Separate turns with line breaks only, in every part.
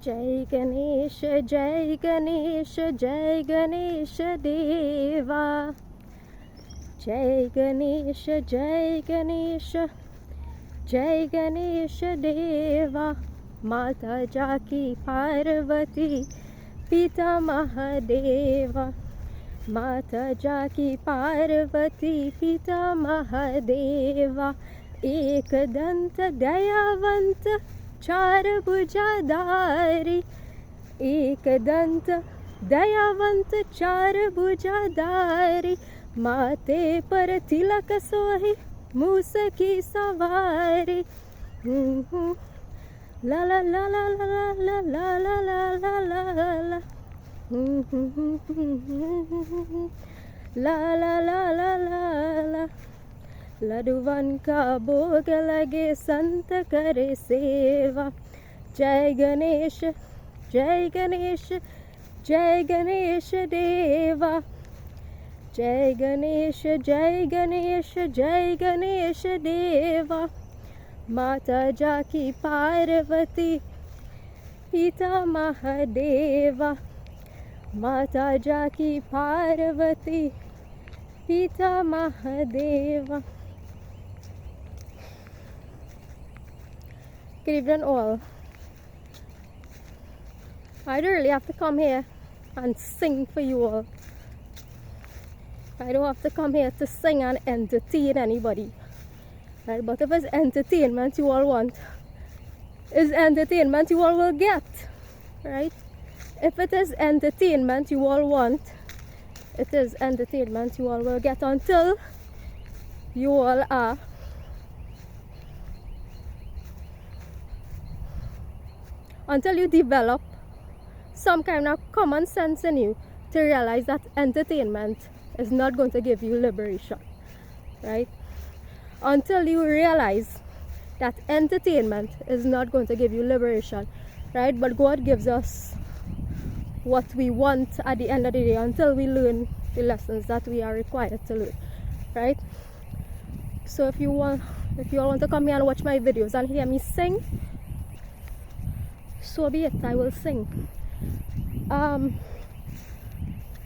Jai Ganesha, Jai Ganesha, Jai Ganesha Deva. Jai Ganesha, Jai Ganesha, Jai Ganesha Deva. Mata Jaki Parvati, Pita Mahadeva. Mata Jaki Parvati, Pita Mahadeva. Ekadanta Dayavanta चार भुजाधारी एकदंत दयावंत चार भुजाधारी माथे पर तिलक सोही मूस की सवारी ला ला ला ला ला ला ला ला ला ला ला ला ला ला ला ला ला लडुवन का भोग लगे संत करे सेवा जय गणेश जय गणेश जय गणेश देवा जय गणेश जय गणेश जय गणेश देवा माता जाकी पार्वती पिता महादेवा माता जाकी पार्वती पिता Mahadeva. Good evening all. I don't really have to come here and sing for you all. I don't have to come here to sing and entertain anybody. Right? But if it's entertainment you all want, it's entertainment you all will get. Right? If it is entertainment you all want, it is entertainment you all will get until you all are until you develop some kind of common sense in you to realize that entertainment is not going to give you liberation, right? Until you realize that entertainment is not going to give you liberation, right? But God gives us what we want at the end of the day until we learn the lessons that we are required to learn, right? So if you all want to come here and watch my videos and hear me sing, so be it, I will sing.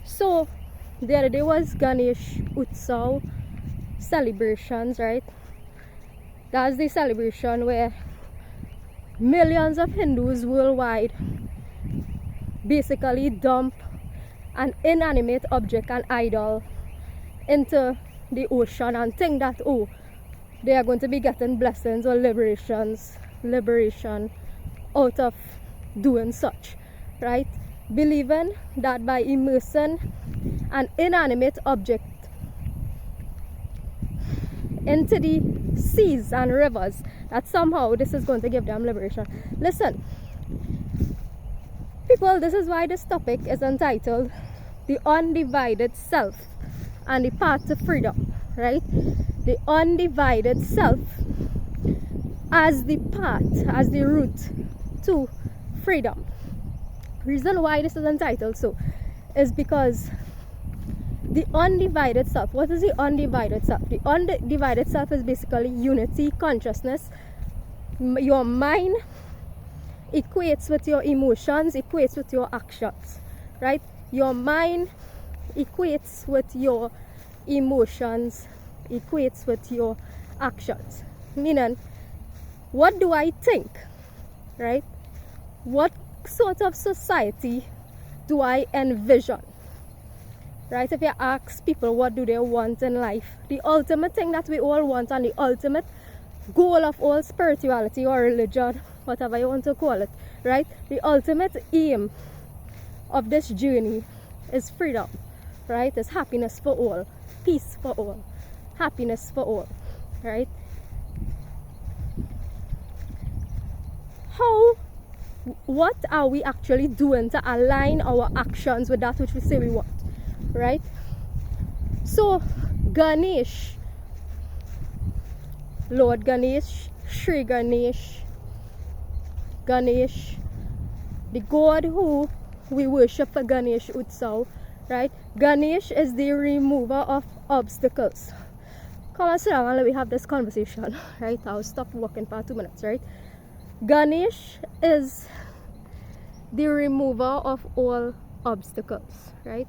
So the other day was Ganesh Utsav celebrations, right? That's the celebration where millions of Hindus worldwide basically dump an inanimate object, an idol, into the ocean and think that, oh, they are going to be getting blessings or liberation out of doing such, right? Believing that by immersing an inanimate object into the seas and rivers, that somehow this is going to give them liberation. Listen, people, this is why this topic is entitled The Undivided Self and the Path to Freedom, right? The undivided self as the path, as the route to freedom. Reason why this is entitled so is because the undivided self. What is the undivided self? The undivided self is basically unity, consciousness. Your mind equates with your emotions, equates with your actions, right? Your mind equates with your emotions, equates with your actions. Meaning, what do I think, right? What sort of society do I envision, right? If you ask people what do they want in life, the ultimate thing that we all want and the ultimate goal of all spirituality or religion, whatever you want to call it, right? The ultimate aim of this journey is freedom, right? It's happiness for all, peace for all, happiness for all, right? What are we actually doing to align our actions with that which we say we want, right? So Ganesh, Lord Ganesh, Sri Ganesh, Ganesh, the god who we worship for Ganesh Utsav, right? Ganesh is the remover of obstacles. Come on, sit down and let me have this conversation, right? I'll stop walking for 2 minutes, right? Ganesh is the remover of all obstacles, right?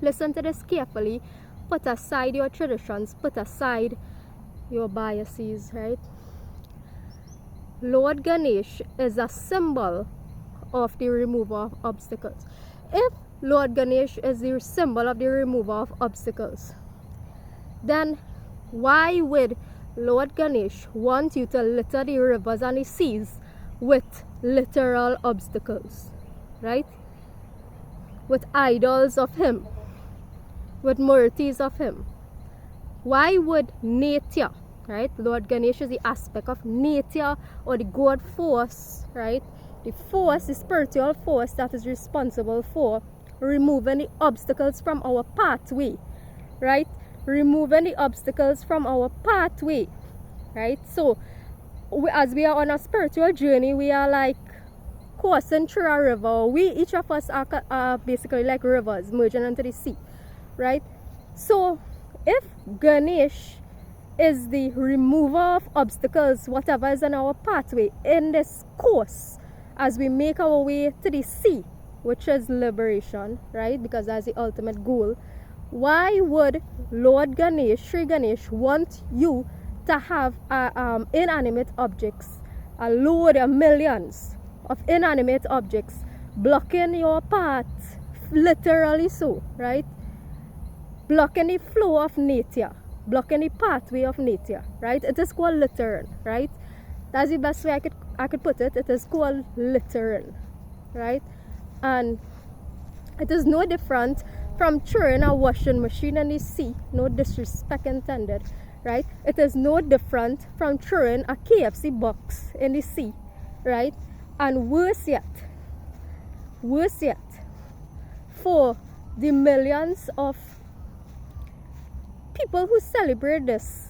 Listen to this carefully. Put aside your traditions, put aside your biases, right? Lord Ganesh is a symbol of the remover of obstacles. If Lord Ganesh is the symbol of the remover of obstacles, then why would Lord Ganesh want you to litter the rivers and the seas with literal obstacles, right? With idols of him, with murtis of him? Why would nature, right? Lord Ganesh is the aspect of nature, or the God force, right? The force, the spiritual force that is responsible for removing the obstacles from our pathway, right? Removing the obstacles from our pathway, right? So as we are on a spiritual journey, we are like coursing through a river. Each of us are basically like rivers merging into the sea, right? So if Ganesh is the remover of obstacles, whatever is on our pathway in this course, as we make our way to the sea, which is liberation, right? Because that's the ultimate goal. Why would Lord Ganesh, Sri Ganesh, want you to have inanimate objects, a load of millions of inanimate objects blocking your path, literally so, right? Blocking the flow of nature, blocking the pathway of nature, right? It is called littering, right? That's the best way I could put it. It is called littering, right? And it is no different from throwing a washing machine in the sea, no disrespect intended, right? It is no different from throwing a KFC box in the sea, right? And worse yet, for the millions of people who celebrate this,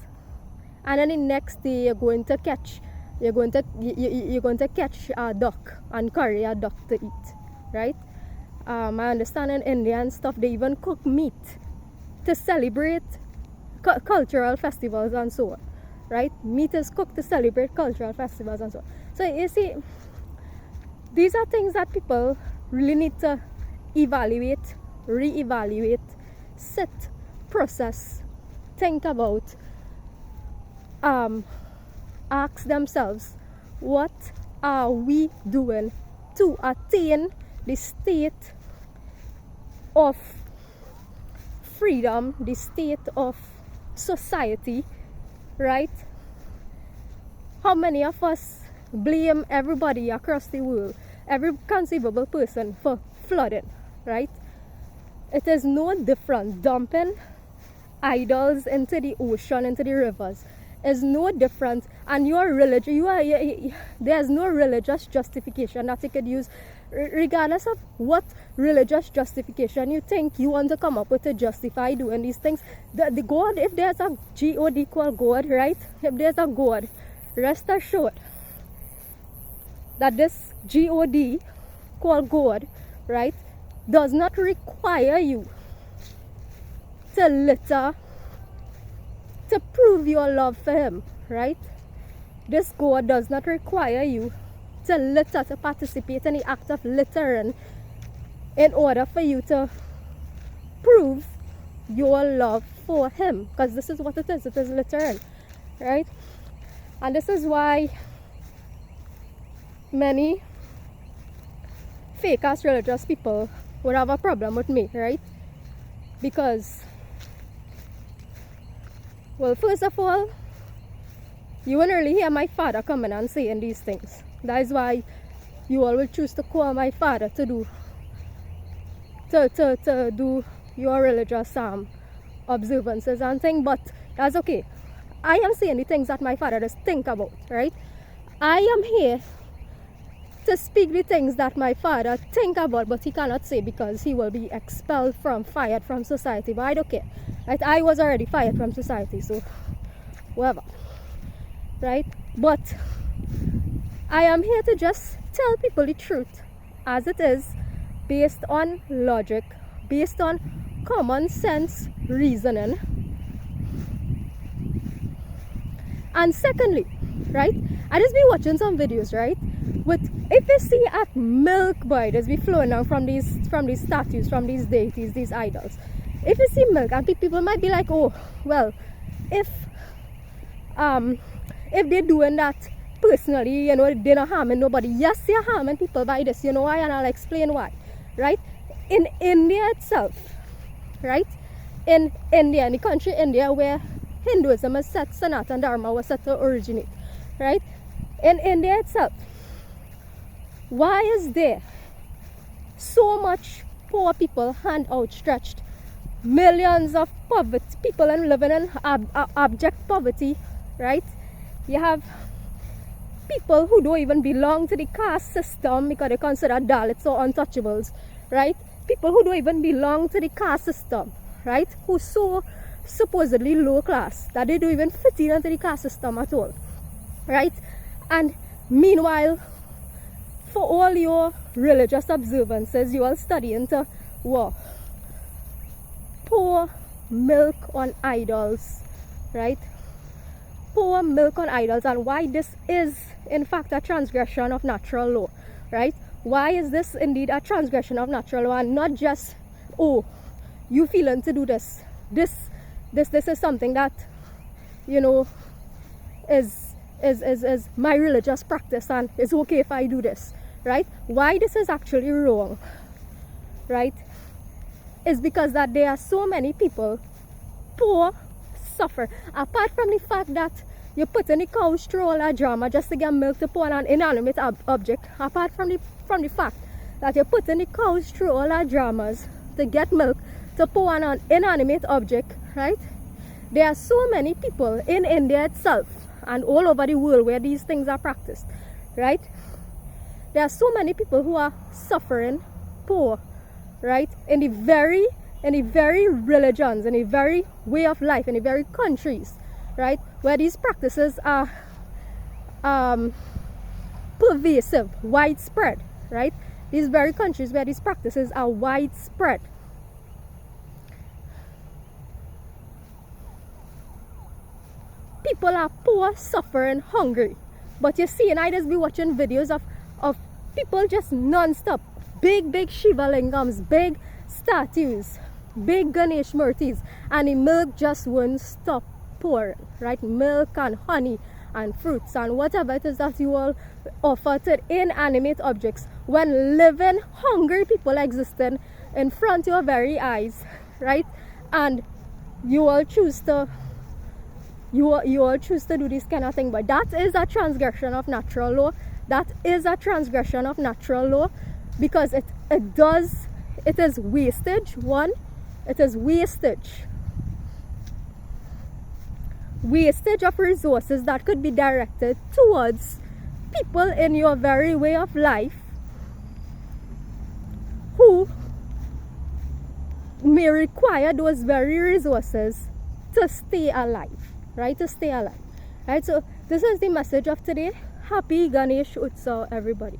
and then the next day you're going to catch a duck and curry a duck to eat, right? I understand in India and stuff, they even cook meat to celebrate cultural festivals and so on, right? Meat is cooked to celebrate cultural festivals and so on. So you see, these are things that people really need to evaluate, reevaluate, sit, process, think about, ask themselves, what are we doing to attain the state of freedom, the state of society, right? How many of us blame everybody across the world, every conceivable person, for flooding, right? It is no different. Dumping idols into the ocean, into the rivers, is no different. And your religion, there's no religious justification that you could use, regardless of what religious justification you think you want to come up with to justify doing these things. The God, if there's a God called God, right? If there's a God, rest assured that this God called God, right, does not require you to litter to prove your love for him, right? This God does not require you to litter, to participate in the act of littering in order for you to prove your love for him, because this is what it is littering, right? And this is why many fake ass religious people would have a problem with me, right? Because, well, first of all, you won't really hear my father coming and saying these things. That is why you all will choose to call my father to do your religious observances and things, but that's okay. I am saying the things that my father does think about, right? I am here to speak the things that my father think about, but he cannot say because he will be expelled fired from society. But I don't care, right? I was already fired from society, so whatever, right? But I am here to just tell people the truth as it is, based on logic, based on common sense reasoning. And secondly, right, I just been watching some videos, right, If you see at milk, boy, there's be flowing down from these statues, from these deities, these idols. If you see milk, and people might be like, oh, well, if they're doing that personally, you know, they're not harming nobody. Yes, they're harming people by this. You know why? And I'll explain why. Right? In India itself, right? In India, in the country India, where Hinduism was set, Sanatana Dharma was set to originate, right? In India itself, why is there so much poor people, hand outstretched, millions of people living in abject poverty, right? You have people who don't even belong to the caste system because they're considered Dalits or untouchables, right? People who don't even belong to the caste system, right? Who so supposedly low class that they don't even fit into the caste system at all, right? And meanwhile, for all your religious observances, you are studying to pour milk on idols, right? Pour milk on idols. And why this is in fact a transgression of natural law, right? Why is this indeed a transgression of natural law, and not just, oh, you feeling to do this? This is something that, you know, is my religious practice, and it's okay if I do this, right? Why this is actually wrong, right, is because that there are so many people poor, suffer. Apart from the fact that you put in the cows through all that drama just to get milk to pour on an inanimate object, apart from the fact that you put in the cows through all that dramas to get milk to pour on an inanimate object, right? There are so many people in India itself and all over the world where these things are practiced, right? There are so many people who are suffering poor, right? In the very religions, in the very way of life, in the very countries, right, where these practices are pervasive, widespread, right? These very countries where these practices are widespread. People are poor, suffering, hungry. But you see, and I just be watching videos of people just non-stop. Big Shiva Lingams, big statues, big Ganesh Murtis, and the milk just won't stop pouring, right? Milk and honey and fruits and whatever it is that you all offer to inanimate objects, when living, hungry people existing in front of your very eyes, right? And you all choose to do this kind of thing. But that is a transgression of natural law. That is a transgression of natural law, because it is wastage. One, it is wastage of resources that could be directed towards people in your very way of life who may require those very resources to stay alive, right? To stay alive, right? So this is the message of today. Happy Ganesh Utsav, everybody.